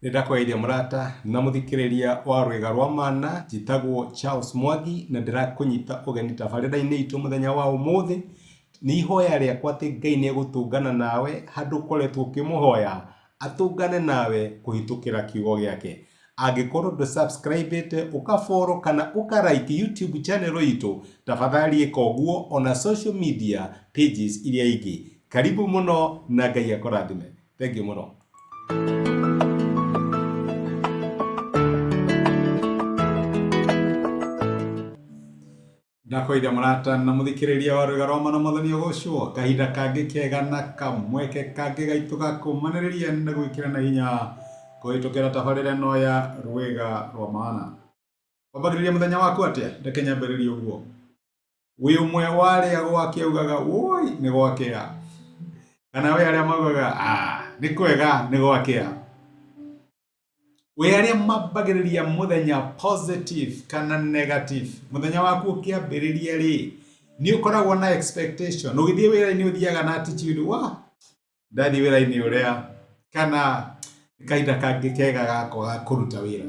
Nindakweithia murata na muthikiriria wa rwega rwa mana jitagwo Charles Mwangi na ndirakunyita ugeni tabarira-ini itu muthenya wa umuthi ni ihoya riakwa ati Ngai ni egutungana nawe handu ukoretwo ukimuhoya atungane nawe kuhitukira kiugo giake. Angikorwo ndu subscribe ukafollow kana ukarike YouTube channel itu, tafadhali ika uguo ona social media pages iria ingi. Karibu muno na Ngai akurathime. Thank you muno. Ndakoithia murata na muthikiriria wa rwega rwa mana muthoni ugucwo kahinda kangi kega na kamweke kangi gaitu gakumaniriria na gwikira na hinya kuhitukira tabarira no ya rwega rwa mana. Wambagiriria muthenya waku atia ndeke nyambiririe uguo wi umwe wari agwakiugaga woi ni gwakia kana we aria maugaga ni kwega ni gwakia we aria mambagiriria muthenya positive kana negative muthenya waku ukiambiriria ri ni ukoragwo na expectation ugithie wira-ini uthiaga na attitude wa ndathi wira-ini uria kana kahinda kangi kega gako ga kuruta wira.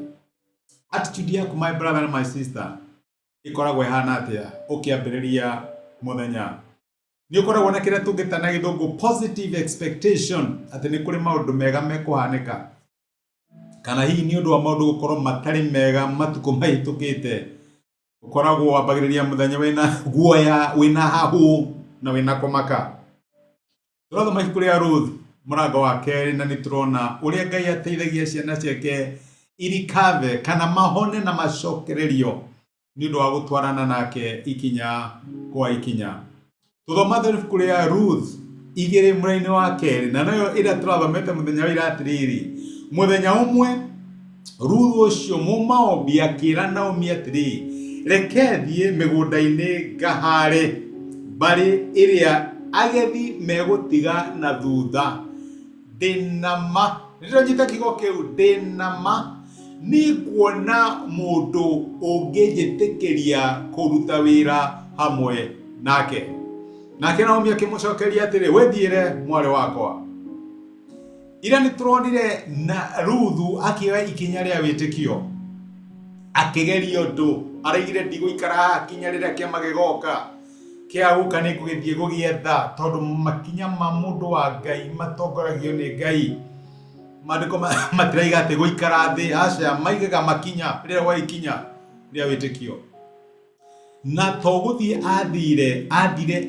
Attitude yaku my brother and my sister ikoragwo ihana atia ukiambiriria muthenya ni ukoragwo na kiria tungitana githungu positive expectation ati ni kuri maundu mega mekuhanika kana hihi ni undu wa maundu gukorwo matari mega matuku mahitukite ukoragwo wambagiriria muthenya wina guoya wina hahu na wina kumaka. Turotho mahiku ria Ruth murango wa keri na niturona uria Ngai ateithagia ciana ciake irikave kana mahone na macokererio ni undu wa gutwarana nake ikinya kwa ikinya. Tuthoma ibuku ria Ruth 2 muraini wa keri na nayo ira turathomete muthenya wa ira atiriri. Muthenya umwe Ruth ucio mumaombi akira Naomi atiri reke thie migunda-ini ngahare bari iria agethi megutiga na thutha ndinama ndio nyita kigo kiu ndinama ni kuona mundu ungijitikiria kuruta wira hamwe nake Naomi akimucokeria atiri wethiire mwari wakwa. Ira ni turonire na Ruthu akioya ikinya ria witikio akigeria undu araigire ndigũikara kinya riria kiama gigoka kia guka ni kugithie gugietha tondu makinya ma mundu wa Ngai matongoragio ni Ngai. Mandiko matiraiga ati guikara thi aca maigaga makinya riria wa ikinya ria witikio na toguthie athire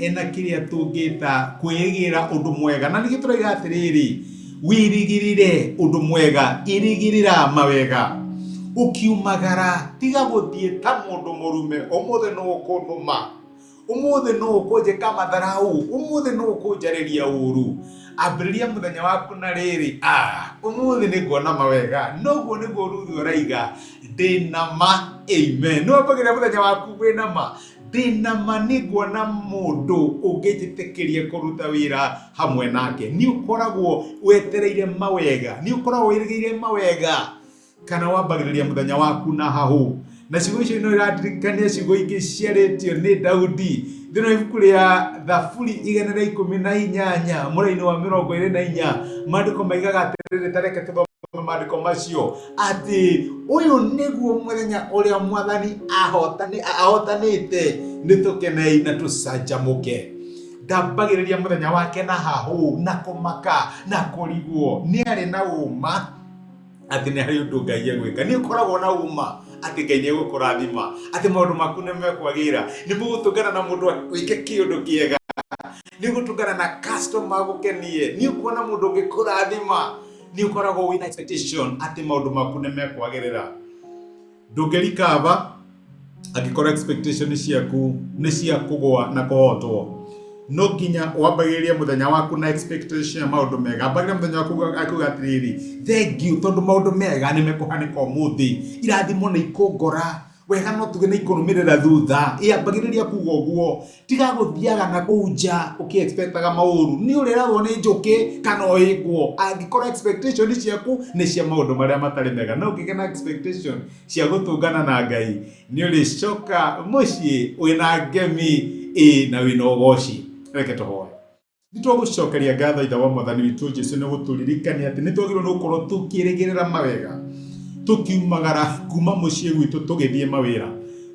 ena kiria tungita kwigira undu mwega na nigi turaiga atiriri wirigirire undu mwega irigirira mawega ukiumagara tiga guthie ta mundu murume umuthe no ukunuma umuthe no ukunjika matharau umuthe no ukunjariria uru ambiriria muthenya waku na riri umuthe ni nguona mawega noguo niguo Ruthu uraiga ndinama. Amen. No ambagira muthenya waku winama ndinama ni nguona mundu ungijitikiria kuruta wira hamwe nake. Ni ukoragwo wetereire mawega ni ukoragwo wirigire mawega kana wambagiriria muthenya waku na hahu na ciugo icio no iradirikania ciugo ingi ciaritio ni Daudi thina ibuku ria Thaburi 118 muraini wa 24 mandiko maigaga atiriri tareke tuthome mandiko macio ati uyu niguo muthenya uria mwathani ahotanite nitukenei na tucanjamuke. Ndambagiriria muthenya wake na hahu na kumaka na kurigwo ni ari na uma ati ni hari undu Ngai egwika. Ni ukoragwo na uma ati Ngai ni egukurathima ati maundu maku ni mekwagira ni mugutungana na mundu wike kiundu kiega ni gutungana na customer gukenie ni ukuona mundu ungikurathima ni ukoragwo wina expectation ati maundu maku ni mekwagirira. Ndungerikava angikora expectation ciaku ni cia kugwa na kuhotwo. No nginya wambagiriria muthenya waku na expectation ya maundu mega. Ambagiriria muthenya waku akuga atiriri thank you tondu maundu mega ni mekuhanika umuthi irathimo ni ikungora wega no tuge ni ikurumirira thutha. Ambagiriria kuga uguo tiga guthiaga na kuja ukiexpectaga mauru ni urirathwo ni njuki kana oigwo. Angikora expectation ciaku ni cia maundu maria matari mega no ukigena expectation cia gutungana na Ngai ni uricoka mucii wina ngemi na wina ugoci. Reke tuhoe. Nitwagucokeria ngatho ithe wa mwathani witũ Jesu nĩ gũtũririkania atĩ nĩtwagĩrĩirwo nĩ gũkorwo tũkĩrĩgĩrĩra mawega tukiumagara kuma muciĩ gwitũ tũgĩthiĩ mawĩra.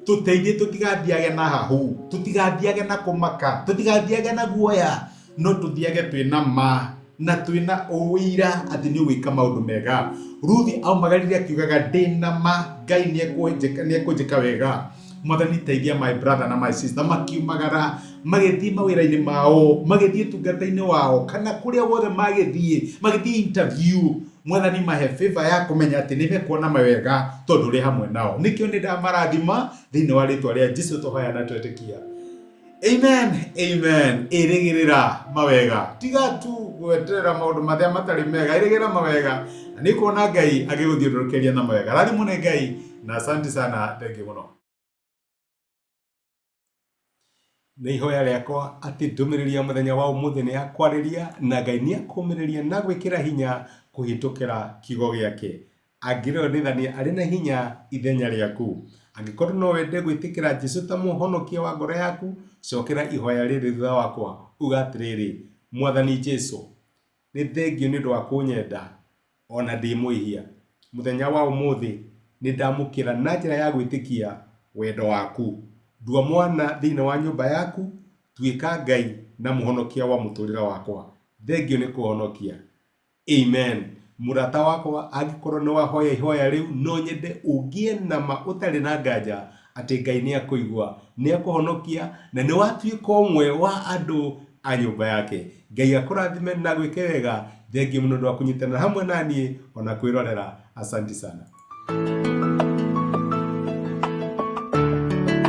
Tũteithie tũtigathiage na hahu, tũtigathiage na kũmaka, tũtigathiage na guoya, no tũthiage twĩna ma na twĩna ũira atĩ nĩ ũgwĩka maũndũ mega. Ruthi aumagarire akiugaga ndĩna ma, Ngai nĩekũnjĩka wega. Mwathani teithia my brother na my sister makiumagara magĩthiĩ mawĩra-inĩ mao, magĩthiĩ tungata-inĩ wao, kana kũrĩa wothe magĩthiĩ interview. Mwathani mahe favor ya kũmenya atĩ nĩmekuona mawega tondũ ũrĩ hamwe nao. Nĩkĩo nĩ ndamarathima thĩinĩ wa rĩtwa rĩa Jesũ tũhoya na twetĩkia. Amen, amen. Ĩrĩgĩrĩra mawega, tiga tu gweterera maũndũ marĩa matarĩ mega, ĩrĩgĩrĩra mawega na nĩ kuona Ngai agĩgũthiũrũrũkĩria na mawega. Rathimwo nĩ Ngai na asante sana, thengiũ mũno. Nĩ ihoya rĩakwa atĩ ndũmĩrĩri ya mũthenya wa ũmũthĩ nĩ ya kwarĩria na Ngai nĩ akũmĩrĩria na gwĩkĩra hinya kũhĩtũkĩra kiugo gĩake. Angĩrĩo nĩthani arĩ na hinya ithenya rĩaku. Angĩkorwo no wende gwĩtĩkĩra Jesũ ta mũhonokia wa ngoro yaku, cokera ihoya rĩrĩ thutha wakwa, uga atĩrĩrĩ: Mwathani Jesũ, nĩ thengio nĩ ũndũ wa kũnyenda ona ndĩ mwĩhia. Mũthenya wa ũmũthĩ nĩ ndamũkĩra na njĩra ya gwĩtĩkia wendo waku. Ndua mwana thĩinĩ wa nyũmba yaku, tuĩka Ngai na mũhonokia wa mũtũrĩre wakwa. Thengio nĩ kũhonokia. Amen. Mũrata wakwa, angĩkorwo nĩ wahoya ihoya rĩu, no nyende ũgĩe na ma ũtarĩ na nganja atĩ Ngai nĩ akũigua, nĩ akũhonokia na nĩ watuĩka ũmwe wa andũ a nyũmba yake. Ngai akũrathime na gwĩke wega. Thengio mũno nĩ ũndũ wa kũnyitanĩra hamwe naniĩ ona kwĩrorera. Asante sana.